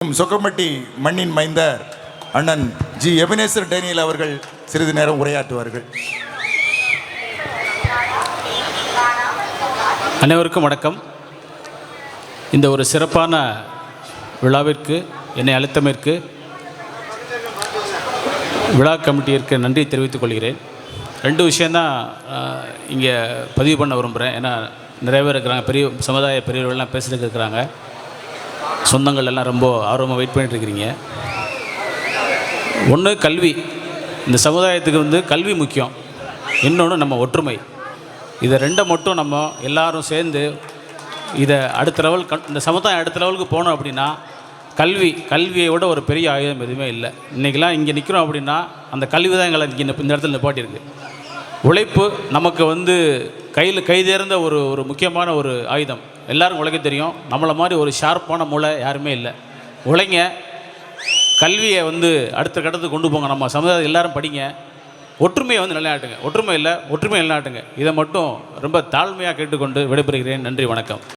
சொக்கம்பட்டி மண்ணின் மைந்தர் அண்ணன் ஜி எபினேசர் டேனியல் அவர்கள் சிறிது நேரம் உரையாற்றுவார்கள். அனைவருக்கும் வணக்கம். இந்த ஒரு சிறப்பான விழாவிற்கு என்னை அழைத்தமைக்கு விழா கமிட்டியிற்கு நன்றி தெரிவித்துக் கொள்கிறேன். ரெண்டு விஷயந்தான் இங்கே பதிவு பண்ண விரும்புகிறேன். ஏன்னா நிறைய பேர் இருக்கிறாங்க, பெரிய சமுதாய பெரியவர்கள்லாம் பேசுகிறதுக்கு இருக்கிறாங்க, சொந்தங்கள் எல்லாம் ரொம்ப ஆர்வமாக வெயிட் பண்ணிட்டுருக்கிறீங்க. ஒன்று கல்வி. இந்த சமுதாயத்துக்கு கல்வி முக்கியம். இன்னொன்று நம்ம ஒற்றுமை. இதை ரெண்டை மட்டும் நம்ம எல்லாரும் சேர்ந்து இதை அடுத்த லெவல் இந்த சமுதாயம் அடுத்த லெவலுக்கு போனோம் அப்படின்னா கல்வியை விட ஒரு பெரிய ஆயுதம் எதுவுமே இல்லை. இன்றைக்கெலாம் இங்கே நிற்கிறோம் அப்படின்னா அந்த கல்வி தான் எங்களை இந்த இடத்துல நிப்பாட்டியிருக்கு. உழைப்பு நமக்கு கைதேர்ந்த ஒரு முக்கியமான ஒரு ஆயுதம். எல்லாரும் உழைக்க தெரியும். நம்மளை மாதிரி ஒரு ஷார்ப்பான மூளை யாருமே இல்லை. உழைங்க, கல்வியை அடுத்த கட்டத்துக்கு கொண்டு போங்க. நம்ம சமுதாயத்தை எல்லாரும் படிங்க, ஒற்றுமையை நிலைநாட்டுங்க. ஒற்றுமை நிலைநாட்டுங்க. இதை மட்டும் ரொம்ப தாழ்மையாக கேட்டுக்கொண்டு விடைபெறுகிறேன். நன்றி, வணக்கம்.